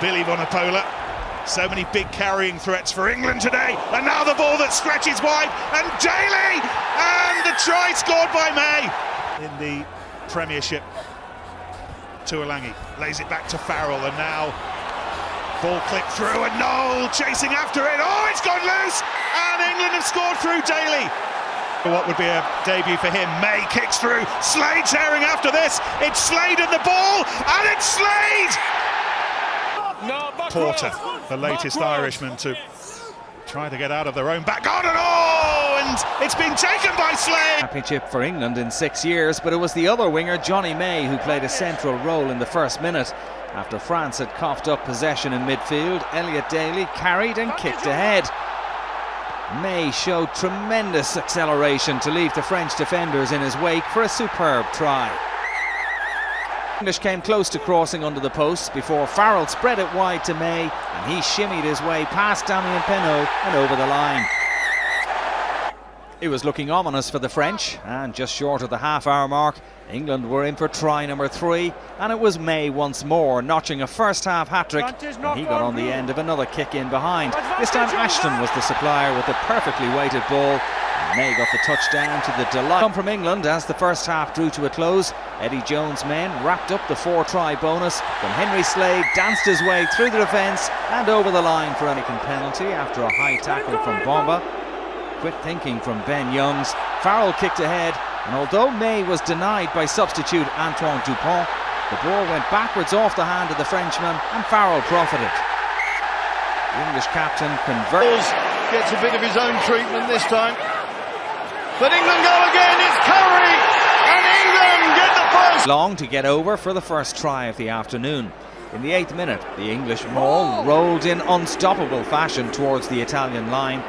Billy Vunipola. So many big carrying threats for England today, and now the ball that stretches wide, and Daly, and the try scored by May. In the Premiership, Tuolangi lays it back to Farrell, and now ball clipped through, and Noel chasing after it. Oh, it's gone loose, and England have scored through Daly. What would be a debut for him? May kicks through, Slade tearing after this. It's Slade in the ball, and it's Slade! Porter, the latest Irishman to try to get out of their own back garden. Oh, and it's been taken by Slade. Championship for England in 6 years, but it was the other winger, Johnny May, who played a central role in the first minute. After France had coughed up possession in midfield, Elliot Daly carried and kicked ahead. May showed tremendous acceleration to leave the French defenders in his wake for a superb try. English came close to crossing under the posts before Farrell spread it wide to May, and he shimmied his way past Damien Penaud and over the line. It was looking ominous for the French, and just short of the half-hour mark, England were in for try number 3, and it was May once more, notching a first-half hat-trick, and he got on the end of another kick in behind. This time Ashton was the supplier with the perfectly weighted ball, and May got the touchdown to the delight. Come from England as the first half drew to a close. Eddie Jones' men wrapped up the 4-try bonus when Henry Slade danced his way through the defence and over the line for a penalty after a high tackle from Bomba. Quick thinking from Ben Youngs. Farrell kicked ahead, and although May was denied by substitute Antoine Dupont, the ball went backwards off the hand of the Frenchman, and Farrell profited. The English captain converts. Gets a bit of his own treatment this time. But England go again, it's Curry, and England get the first. Long to get over for the first try of the afternoon. In the 8th minute, the English maul rolled in unstoppable fashion towards the Italian line.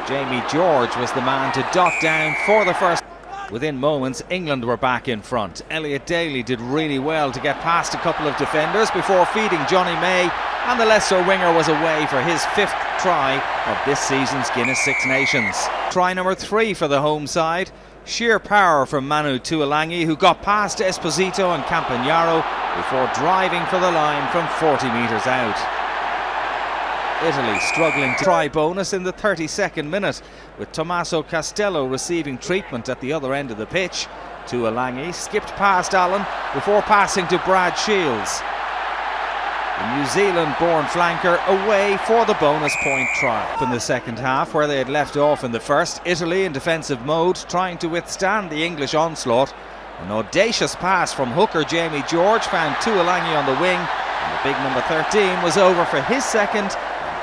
Jamie George was the man to dot down for the first. Within moments, England were back in front. Elliot Daly did really well to get past a couple of defenders before feeding Johnny May, and the Leicester winger was away for his 5th try of this season's Guinness Six Nations. Try number 3 for the home side. Sheer power from Manu Tuolangi, who got past Esposito and Campagnaro before driving for the line from 40 metres out. Italy struggling to try bonus in the 32nd minute, with Tommaso Castello receiving treatment at the other end of the pitch. Tuolangi skipped past Allen before passing to Brad Shields. The New Zealand-born flanker away for the bonus point try. In the second half, where they had left off in the first, Italy in defensive mode, trying to withstand the English onslaught. An audacious pass from hooker Jamie George found Tuolangi on the wing, and the big number 13 was over for his second,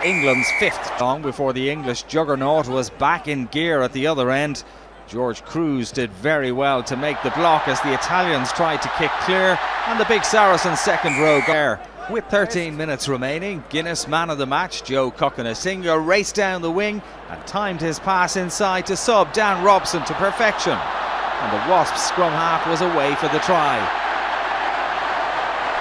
England's 5th. Long before the English juggernaut was back in gear at the other end. George Cruz did very well to make the block as the Italians tried to kick clear, and the big Saracens second row there. With 13 minutes remaining, Guinness man of the match Joe Cokanasiga raced down the wing and timed his pass inside to sub Dan Robson to perfection, and the Wasps scrum half was away for the try.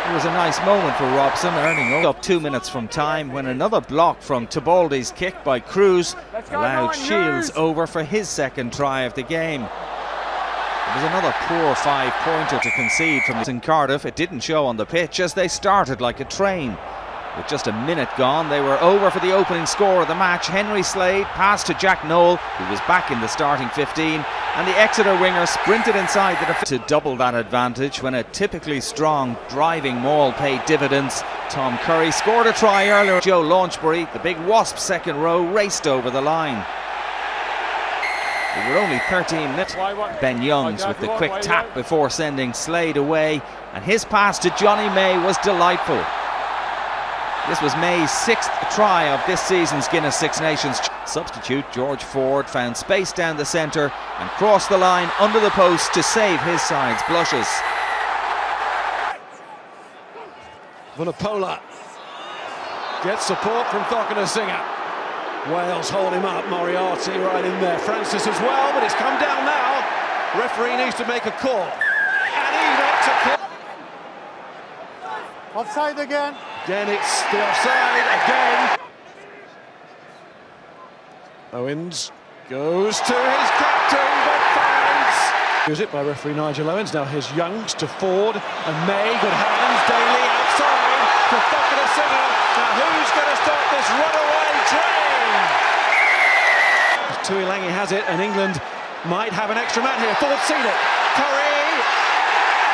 It was a nice moment for Robson, earning up 2 minutes from time when another block from Tibaldi's kick by Cruz allowed Shields over for his second try of the game. It was another poor 5-pointer to concede from in Cardiff. It didn't show on the pitch as they started like a train. With just a minute gone, they were over for the opening score of the match. Henry Slade passed to Jack Noel, who was back in the starting 15, and the Exeter winger sprinted inside the defence to double that advantage when a typically strong driving maul paid dividends. Tom Curry scored a try earlier. Joe Launchbury, the big Wasp second row, raced over the line. It were only 13 minutes. Ben Youngs with the quick tap before sending Slade away, and his pass to Johnny May was delightful. This was May's 6th try of this season's Guinness Six Nations. Substitute George Forde found space down the centre and crossed the line under the post to save his side's blushes. Vunipola gets support from Cokanasiga. Wales hold him up, Moriarty right in there. Francis as well, but it's come down now. Referee needs to make a call. And he makes a call. Offside again. Again, it's the offside again. Owens goes to his captain, but finds. Here's it by referee Nigel Owens. Now here's Youngs to Forde and May. Good hands. Daly outside to Cokanasiga. Tuilangi has it, and England might have an extra man here. Forde seen it. Curry!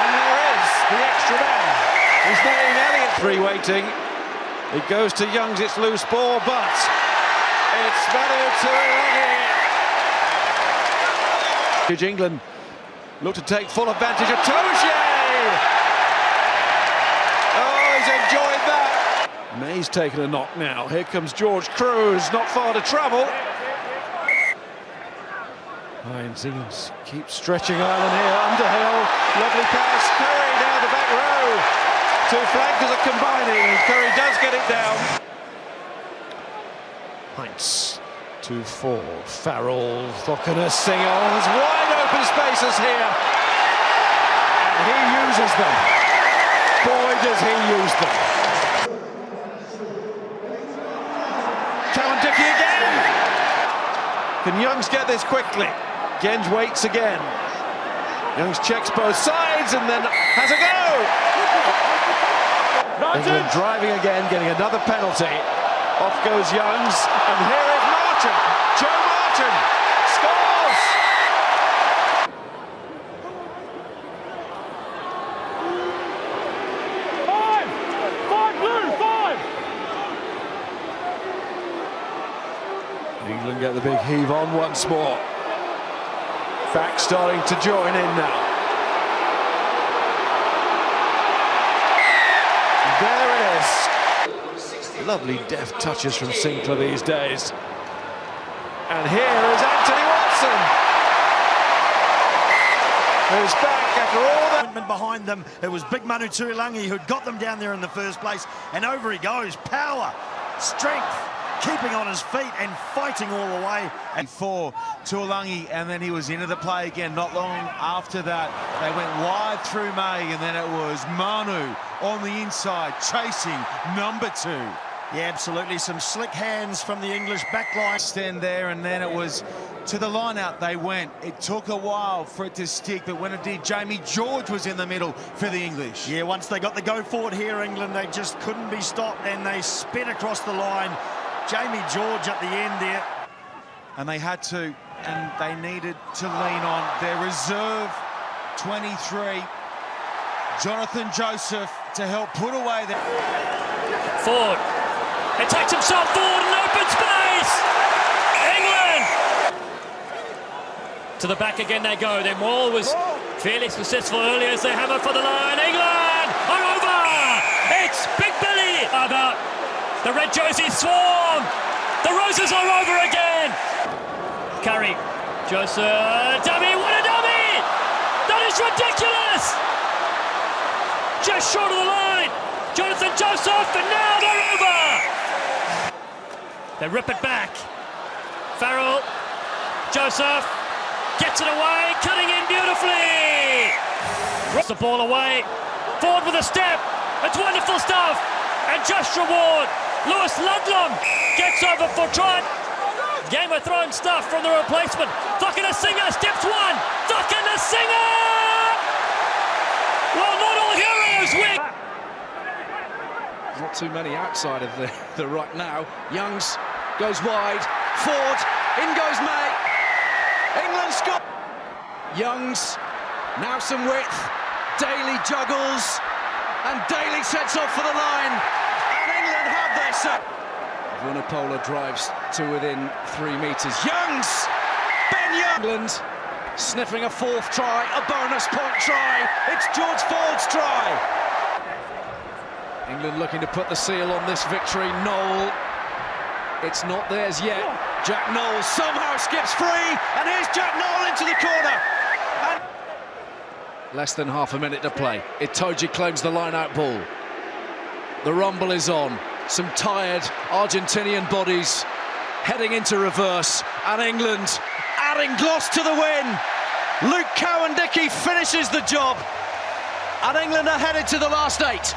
And there is the extra man. His name, Elliott. Free waiting. It goes to Youngs, it's loose ball, but it's Manu Tuilangi. England look to take full advantage of Toje! Oh, he's enjoyed that. May's taken a knock now. Here comes George Cruz, not far to travel. Hines keeps stretching Ireland here. Underhill, lovely pass. Curry down the back row. Two flankers are combining, and Curry does get it down. Hines to Forde. Farrell, Thokina, Singer. There's wide open spaces here. And he uses them. Boy, does he use them. Cowan Dickey again. Can Youngs get this quickly? Genge waits again. Youngs checks both sides and then has a go. England driving again, getting another penalty. Off goes Youngs, and here is Martin. Joe Martin scores! Five blue, five! England get the big heave on once more. Back starting to join in now. There it is. Lovely deft touches from Sinclair these days. And here is Anthony Watson, who's back after all that. Behind them, it was big Manu Tuilangi who'd got them down there in the first place, and over he goes. Power, strength, keeping on his feet and fighting all the way. And for Tuilangi, and then he was into the play again. Not long after that, they went wide through May, and then it was Manu on the inside chasing number 2. Yeah, absolutely. Some slick hands from the English backline. Stand there, and then it was to the line out they went. It took a while for it to stick, but when it did, Jamie George was in the middle for the English. Yeah, once they got the go forward here, England, they just couldn't be stopped, and they sped across the line. Jamie George at the end there. And they had to, and they needed to lean on their reserve 23, Jonathan Joseph, to help put away the... Forde. It takes himself forward in open space! England! To the back again they go. Their maul was fairly successful earlier as they hammer for the line. England are over! It's Big Billy! About the red jerseys swarm! The Roses are over again! Curry, Joseph, dummy, what a dummy! That is ridiculous! Just short of the line! Jonathan Joseph, and now they're over! They rip it back. Farrell, Joseph, gets it away, cutting in beautifully! Rips the ball away, Forde with a step, it's wonderful stuff! And just reward, Lewis Ludlam gets over for try. Game of Thrones stuff from the replacement. Thokina Singer steps one. Thokina Singer! Well, not all heroes win. Not too many outside of the ruck now. Youngs goes wide. Forde, in goes May. England score. Youngs, now some width. Daly juggles. And Daly sets off for the line. And England have their set. Vunipola drives to within 3 metres. Youngs! Ben Youngs! England sniffing a 4th try, a bonus point try. It's George Forde's try. England looking to put the seal on this victory. Noel, it's not theirs yet. Jack Noel somehow skips free, and here's Jack Noel into the corner. And less than half a minute to play. Itoje claims the line-out ball. The rumble is on. Some tired Argentinian bodies heading into reverse, and England adding gloss to the win. Luke Cowan-Dickey finishes the job, and England are headed to the last 8.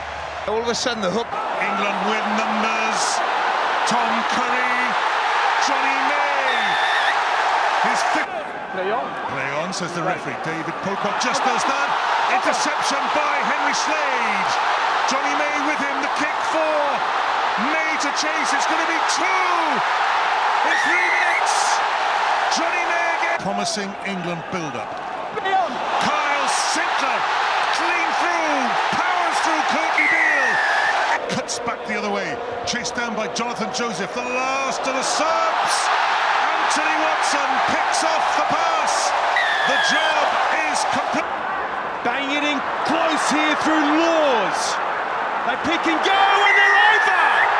All of a sudden the hook. England with numbers. Tom Curry, Johnny May. Play on. Play on, says the referee. David Pocock just does that. Interception by Henry Slade. Johnny May with him, the kick for May to chase. It's going to be 2 in 3 minutes. Johnny May again. Promising England build-up. Kyle Sinclair, clean through, powers through Courtney Beale. Cuts back the other way, chased down by Jonathan Joseph, the last of the subs. Anthony Watson picks off the pass. The job is complete. Bang it in close here through Laws. They pick and go and they're over!